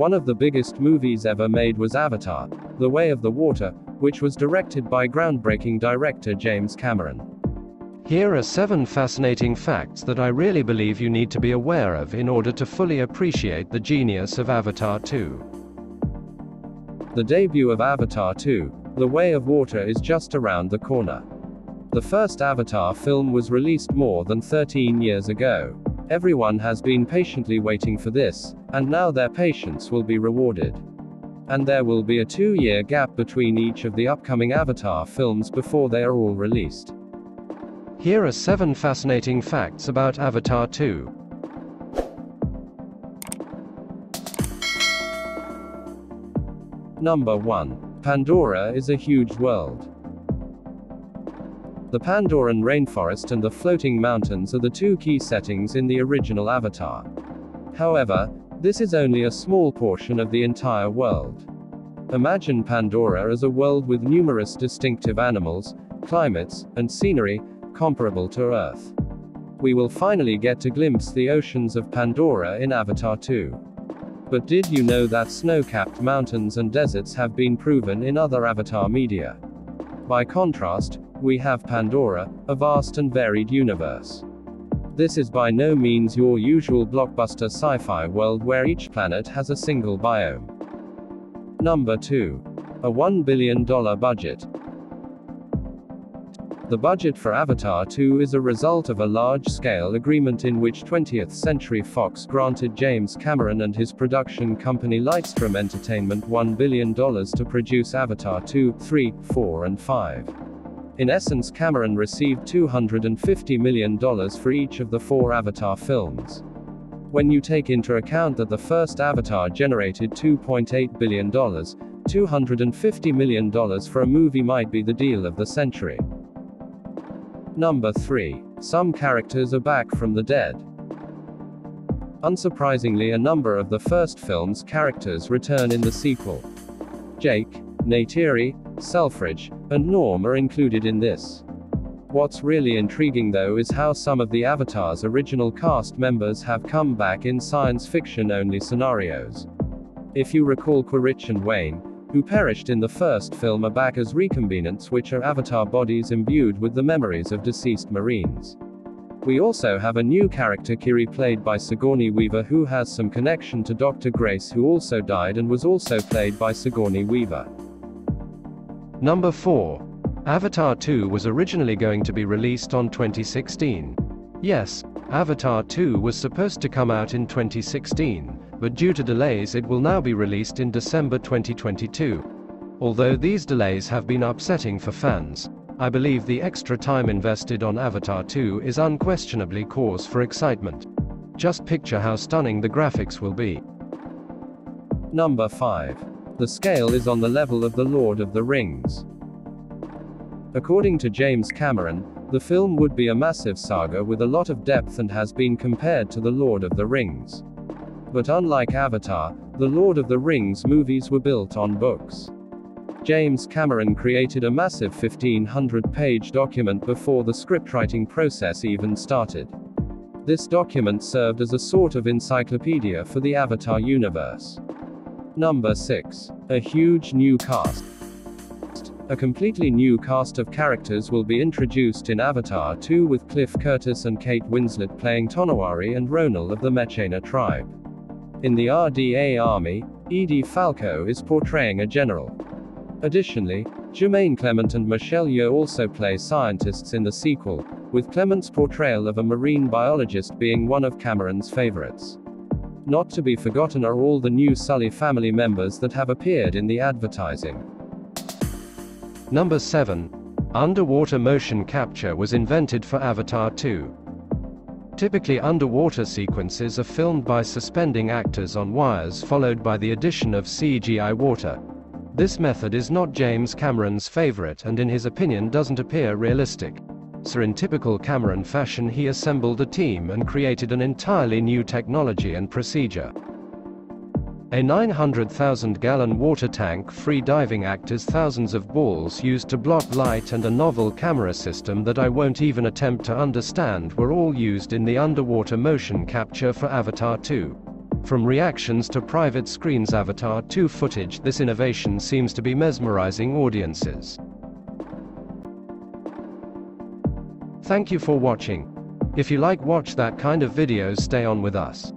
One of the biggest movies ever made was Avatar: The Way of the Water, which was directed by groundbreaking director James Cameron. Here are 7 fascinating facts that I really believe you need to be aware of in order to fully appreciate the genius of Avatar 2. The debut of Avatar 2, The Way of Water is just around the corner. The first Avatar film was released more than 13 years ago. Everyone has been patiently waiting for this, and now their patience will be rewarded. And there will be a 2-year gap between each of the upcoming Avatar films before they are all released. Here are 7 fascinating facts about Avatar 2. Number 1. Pandora is a huge world. The Pandoran rainforest and the floating mountains are the 2 key settings in the original Avatar. However, this is only a small portion of the entire world. Imagine Pandora as a world with numerous distinctive animals, climates, and scenery, comparable to Earth. We will finally get to glimpse the oceans of Pandora in Avatar 2. But did you know that snow-capped mountains and deserts have been proven in other Avatar media? By contrast, we have Pandora, a vast and varied universe. This is by no means your usual blockbuster sci-fi world where each planet has a single biome. Number 2. A $1 billion budget. The budget for Avatar 2 is a result of a large-scale agreement in which 20th Century Fox granted James Cameron and his production company Lightstream Entertainment $1 billion to produce Avatar 2, 3, 4 and 5. In essence, Cameron received $250 million for each of the 4 Avatar films. When you take into account that the first Avatar generated $2.8 billion, $250 million for a movie might be the deal of the century. Number 3. Some characters are back from the dead. Unsurprisingly, a number of the first film's characters return in the sequel. Jake, Neytiri, Selfridge, and Norm are included in this. What's really intriguing though is how some of the Avatar's original cast members have come back in science fiction-only scenarios. If you recall, Quaritch and Wayne, who perished in the first film, are back as recombinants, which are Avatar bodies imbued with the memories of deceased Marines. We also have a new character, Kiri, played by Sigourney Weaver, who has some connection to Dr. Grace, who also died and was also played by Sigourney Weaver. Number 4. Avatar 2 was originally going to be released on 2016. Yes, Avatar 2 was supposed to come out in 2016, but due to delays it will now be released in December 2022. Although these delays have been upsetting for fans, I believe the extra time invested on Avatar 2 is unquestionably cause for excitement. Just picture how stunning the graphics will be. Number 5. The scale is on the level of The Lord of the Rings. According to James Cameron, the film would be a massive saga with a lot of depth and has been compared to The Lord of the Rings. But unlike Avatar, the Lord of the Rings movies were built on books. James Cameron created a massive 1,500-page document before the scriptwriting process even started. This document served as a sort of encyclopedia for the Avatar universe. Number 6. A huge new cast. A completely new cast of characters will be introduced in Avatar 2, with Cliff Curtis and Kate Winslet playing Tonowari and Ronal of the Mechana tribe. In the RDA army, Edie Falco is portraying a general. Additionally, Jermaine Clement and Michelle Yeoh also play scientists in the sequel, with Clement's portrayal of a marine biologist being one of Cameron's favorites. Not to be forgotten are all the new Sully family members that have appeared in the advertising. Number 7. Underwater motion capture was invented for Avatar 2. Typically, underwater sequences are filmed by suspending actors on wires followed by the addition of CGI water. This method is not James Cameron's favorite and in his opinion doesn't appear realistic. So in typical Cameron fashion, he assembled a team and created an entirely new technology and procedure. A 900,000-gallon water tank, free diving actors, thousands of balls used to block light, and a novel camera system that I won't even attempt to understand were all used in the underwater motion capture for Avatar 2. From reactions to private screens Avatar 2 footage, this innovation seems to be mesmerizing audiences. Thank you for watching. If you watch that kind of videos, stay on with us.